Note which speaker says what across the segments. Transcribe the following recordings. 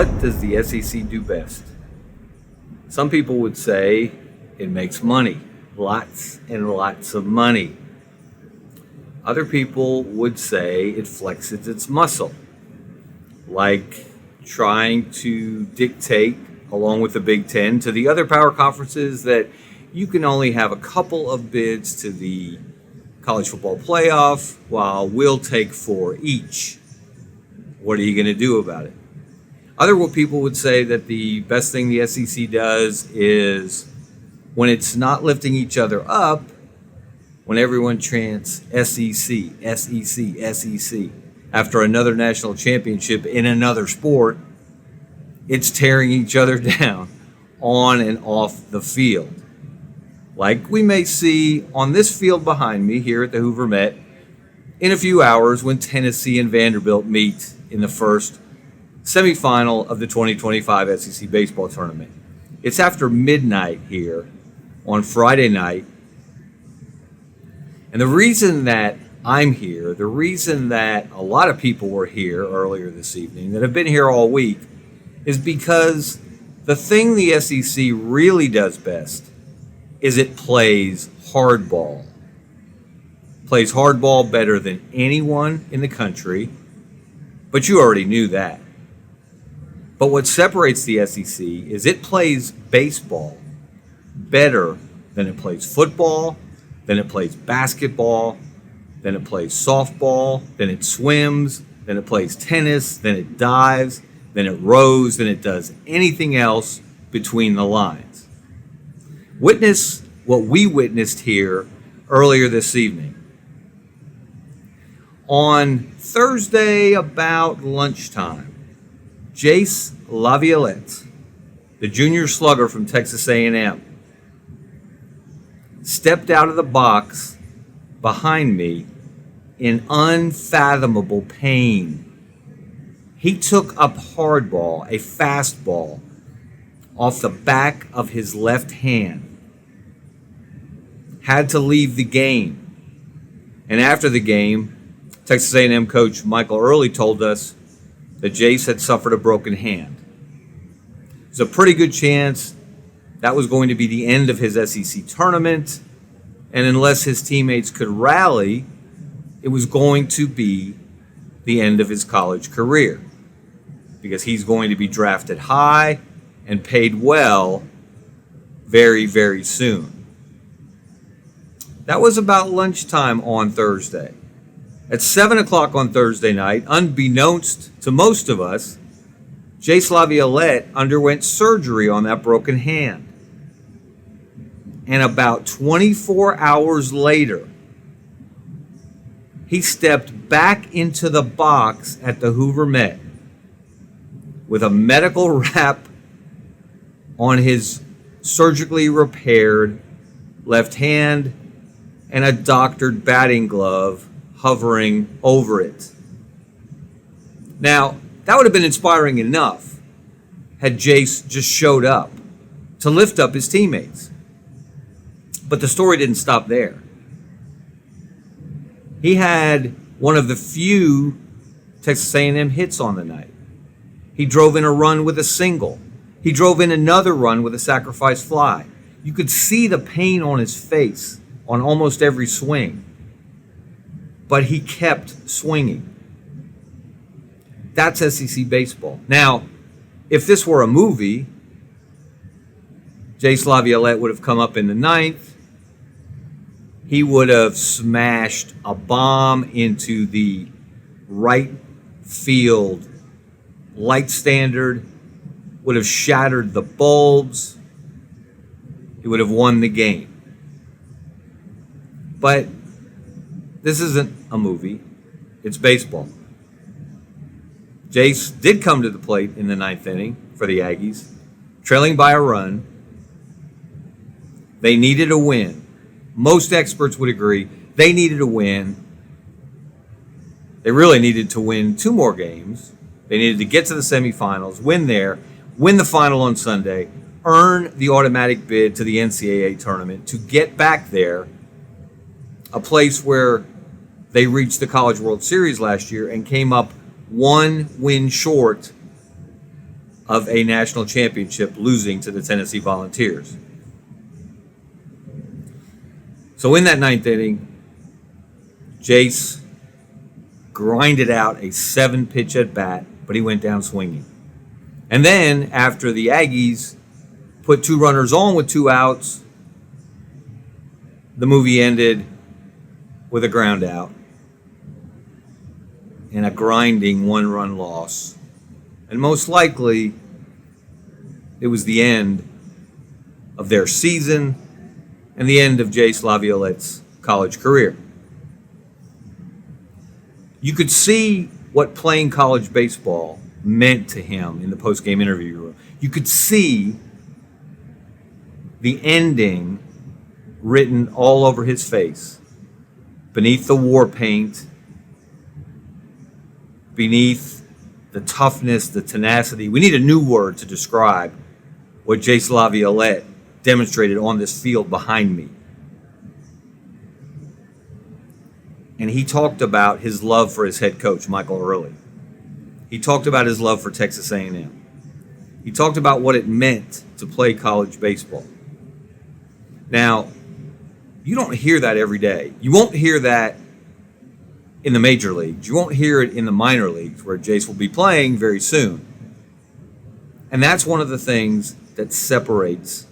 Speaker 1: What does the SEC do best? Some people would say it makes money, lots and lots of money. Other people would say it flexes its muscle, like trying to dictate, along with the Big Ten, to the other power conferences that you can only have a couple of bids to the college football playoff, while we'll take 4 each. What are you going to do about it? Other people would say that the best thing the SEC does is when it's not lifting each other up, when everyone chants SEC, SEC, SEC, after another national championship in another sport, it's tearing each other down on and off the field. Like we may see on this field behind me here at the Hoover Met in a few hours when Tennessee and Vanderbilt meet in the first semifinal of the 2025 SEC baseball tournament. It's after midnight here on Friday night. And the reason that I'm here, the reason that a lot of people were here earlier this evening, that have been here all week, is because the thing the SEC really does best is it plays hardball. Plays hardball better than anyone in the country, but you already knew that. But what separates the SEC is it plays baseball better than it plays football, than it plays basketball, than it plays softball, than it swims, than it plays tennis, than it dives, than it rows, than it does anything else between the lines. Witness what we witnessed here earlier this evening. On Thursday about lunchtime, Jace Laviolette, the junior slugger from Texas A&M, stepped out of the box behind me in unfathomable pain. He took up hardball, a fastball, off the back of his left hand. Had to leave the game. And after the game, Texas A&M coach Michael Early told us that Jace had suffered a broken hand. There's a pretty good chance that was going to be the end of his SEC tournament, and unless his teammates could rally, it was going to be the end of his college career, because he's going to be drafted high and paid well very, very soon. That was about lunchtime on Thursday. At 7 o'clock on Thursday night, unbeknownst to most of us, Jace Laviolette underwent surgery on that broken hand. And about 24 hours later, he stepped back into the box at the Hoover Met with a medical wrap on his surgically repaired left hand and a doctored batting glove hovering over it. Now, that would have been inspiring enough had Jace just showed up to lift up his teammates. But the story didn't stop there. He had one of the few Texas A&M hits on the night. He drove in a run with a single. He drove in another run with a sacrifice fly. You could see the pain on his face on almost every swing. But he kept swinging. That's SEC baseball. Now, if this were a movie, Jace Laviolette would have come up in the ninth. He would have smashed a bomb into the right field light standard, would have shattered the bulbs. He would have won the game. But this isn't a movie. It's baseball. Jace did come to the plate in the ninth inning for the Aggies, trailing by a run. They needed a win. Most experts would agree they needed a win. They really needed to win 2 more games. They needed to get to the semifinals, win there, win the final on Sunday, earn the automatic bid to the NCAA tournament to get back there, a place where they reached the College World Series last year and came up 1 win short of a national championship, losing to the Tennessee Volunteers. So in that ninth inning, Jace grinded out a 7-pitch at bat, but he went down swinging. And then after the Aggies put 2 runners on with 2 outs, the movie ended with a ground out and a grinding 1-run loss. And most likely, it was the end of their season and the end of Jace Laviolette's college career. You could see what playing college baseball meant to him in the post-game interview room. You could see the ending written all over his face, beneath the war paint, beneath the toughness, the tenacity. We need a new word to describe what Jace Laviolette demonstrated on this field behind me. And he talked about his love for his head coach, Michael Early. He talked about his love for Texas A&M. He talked about what it meant to play college baseball. Now, you don't hear that every day. You won't hear that in the major leagues. You won't hear it in the minor leagues, where Jace will be playing very soon. And that's one of the things that separates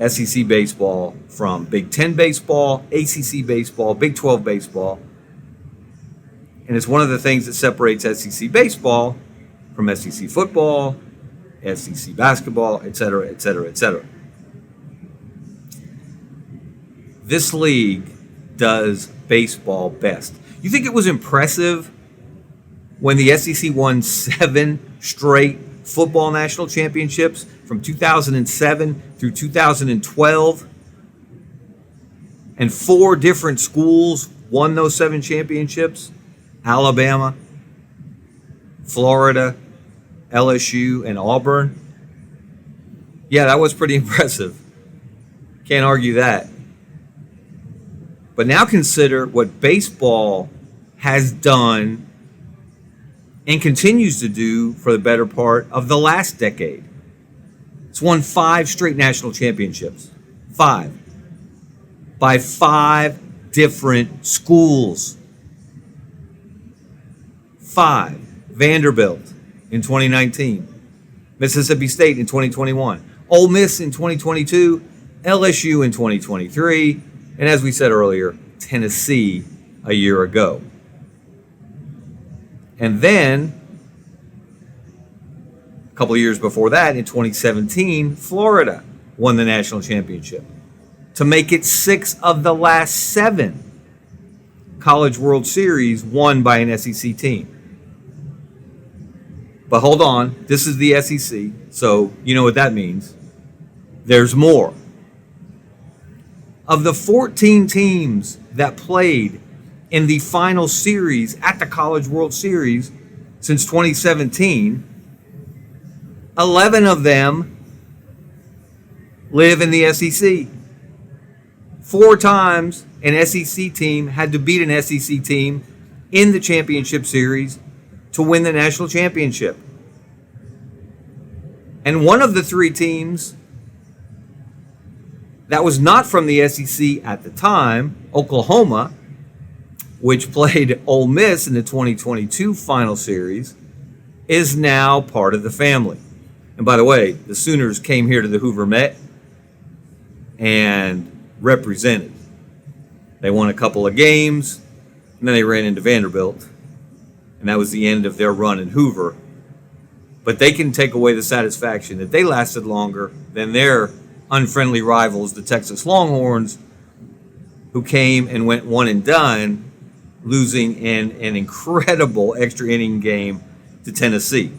Speaker 1: SEC baseball from Big Ten baseball, ACC baseball, Big 12 baseball. And it's one of the things that separates SEC baseball from SEC football, SEC basketball, et cetera, et cetera, et cetera. This league does baseball best. You think it was impressive when the SEC won 7 straight football national championships from 2007 through 2012, and 4 different schools won those 7 championships? Alabama, Florida, LSU, and Auburn. Yeah, that was pretty impressive. Can't argue that. But now consider what baseball has done and continues to do for the better part of the last decade. It's won 5 straight national championships. 5. By 5 different schools. 5. Vanderbilt in 2019. Mississippi State in 2021. Ole Miss in 2022. LSU in 2023. And as we said earlier, Tennessee a year ago. And then, a couple of years before that, in 2017, Florida won the national championship to make it 6 of the last 7 College World Series won by an SEC team. But hold on, this is the SEC, so you know what that means. There's more. Of the 14 teams that played in the final series at the College World Series since 2017, 11 of them live in the SEC. 4 times an SEC team had to beat an SEC team in the championship series to win the national championship. And one of the 3 teams that was not from the SEC at the time, Oklahoma, which played Ole Miss in the 2022 final series, is now part of the family. And by the way, the Sooners came here to the Hoover Met and represented. They won a couple of games, and then they ran into Vanderbilt, and that was the end of their run in Hoover. But they can take away the satisfaction that they lasted longer than their unfriendly rivals, the Texas Longhorns, who came and went one and done, losing in an incredible extra inning game to Tennessee.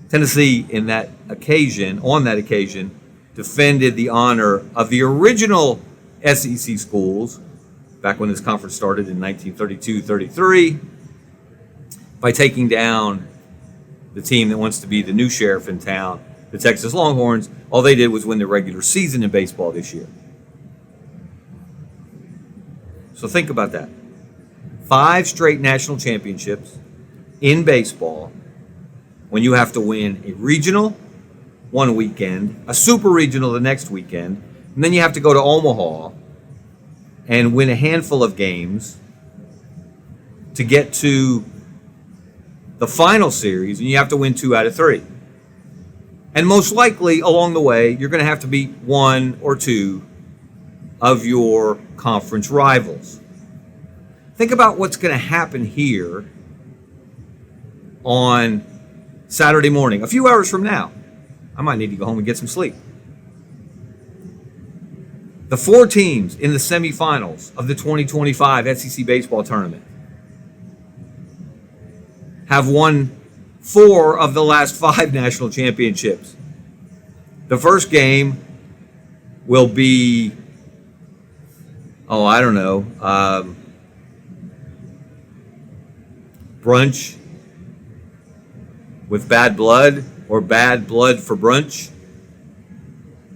Speaker 1: Tennessee, on that occasion, defended the honor of the original SEC schools back when this conference started in 1932-33 by taking down the team that wants to be the new sheriff in town, the Texas Longhorns. All they did was win the regular season in baseball this year. So think about that. 5 straight national championships in baseball when you have to win a regional one weekend, a super regional the next weekend, and then you have to go to Omaha and win a handful of games to get to the final series, and you have to win 2 out of 3. And most likely, along the way, you're going to have to beat 1 or 2 of your conference rivals. Think about what's going to happen here on Saturday morning, a few hours from now. I might need to go home and get some sleep. The 4 teams in the semifinals of the 2025 SEC baseball tournament have won 4 of the last 5 national championships. The first game will be, brunch with bad blood, or bad blood for brunch,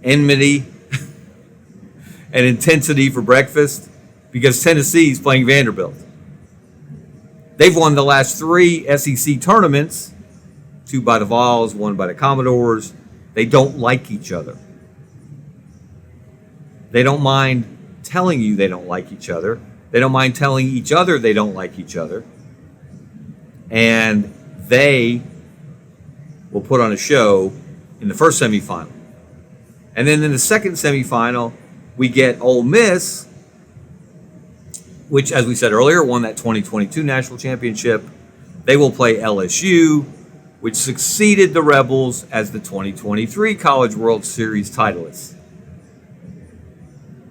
Speaker 1: enmity and intensity for breakfast, because Tennessee's playing Vanderbilt. They've won the last 3 SEC tournaments, 2 by the Vols, 1 by the Commodores. They don't like each other. They don't mind telling you they don't like each other. They don't mind telling each other they don't like each other. And they will put on a show in the first semifinal. And then in the second semifinal, we get Ole Miss, which, as we said earlier, won that 2022 national championship. They will play LSU, which succeeded the Rebels as the 2023 College World Series titleists.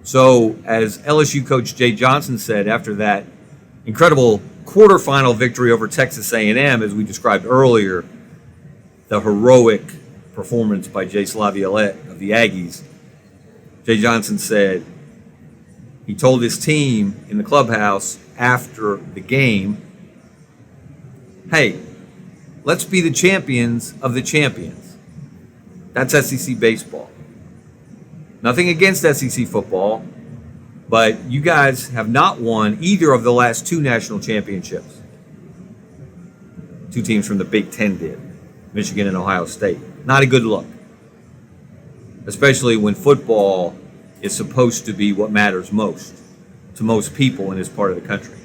Speaker 1: So, as LSU coach Jay Johnson said after that incredible quarterfinal victory over Texas A&M, as we described earlier, the heroic performance by Jay Slaviolette of the Aggies, Jay Johnson said he told his team in the clubhouse after the game, hey, let's be the champions of the champions. That's SEC baseball. Nothing against SEC football, but you guys have not won either of the last 2 national championships. 2 teams from the Big Ten did, Michigan and Ohio State. Not a good look, especially when football is supposed to be what matters most to most people in this part of the country.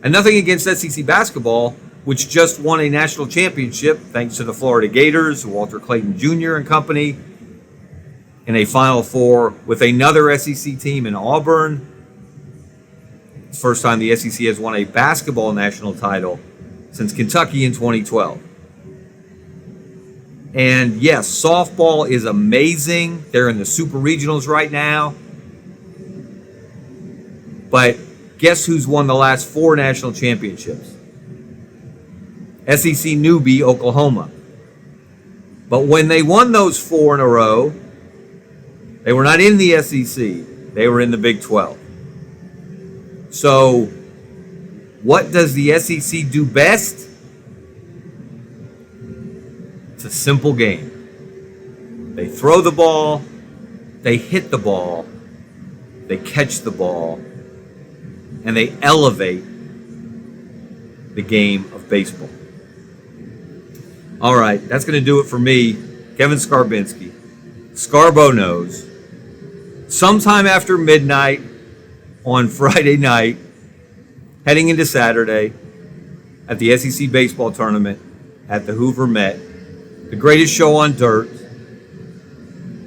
Speaker 1: And nothing against SEC basketball, which just won a national championship thanks to the Florida Gators, Walter Clayton Jr. and company, in a Final Four with another SEC team in Auburn. It's the first time the SEC has won a basketball national title since Kentucky in 2012. And yes, softball is amazing. They're in the super regionals right now. But guess who's won the last 4 national championships? SEC newbie Oklahoma. But when they won those 4 in a row, they were not in the SEC. They were in the Big 12. So, what does the SEC do best? It's a simple game. They throw the ball, they hit the ball, they catch the ball, and they elevate the game of baseball. All right, that's going to do it for me, Kevin Skarbinski. Scarbo knows. Sometime after midnight on Friday night, heading into Saturday, at the SEC baseball tournament at the Hoover Met, the greatest show on dirt,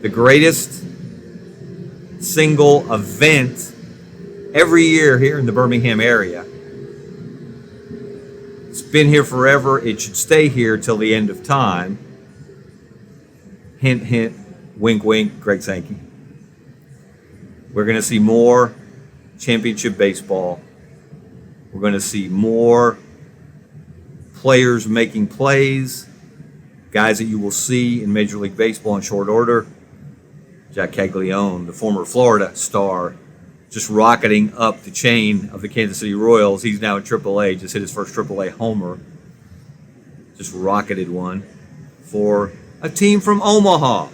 Speaker 1: the greatest single event every year here in the Birmingham area. It's been here forever. It should stay here till the end of time. Hint, hint, wink, wink, Greg Sankey. We're going to see more championship baseball. We're going to see more players making plays, guys that you will see in Major League Baseball in short order. Jack Caglione, the former Florida star, just rocketing up the chain of the Kansas City Royals. He's now in AAA, just hit his first AAA homer. Just rocketed one for a team from Omaha,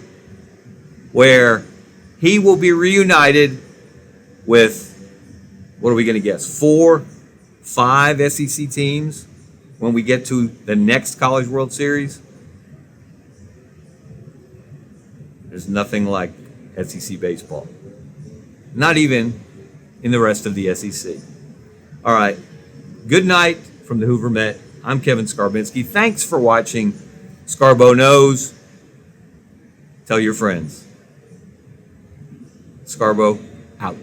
Speaker 1: where he will be reunited with, what are we going to guess, 4, 5 SEC teams when we get to the next College World Series, there's nothing like SEC baseball. Not even in the rest of the SEC. All right. Good night from the Hoover Met. I'm Kevin Skarbinski. Thanks for watching Scarbo Knows. Tell your friends. Scarbo out.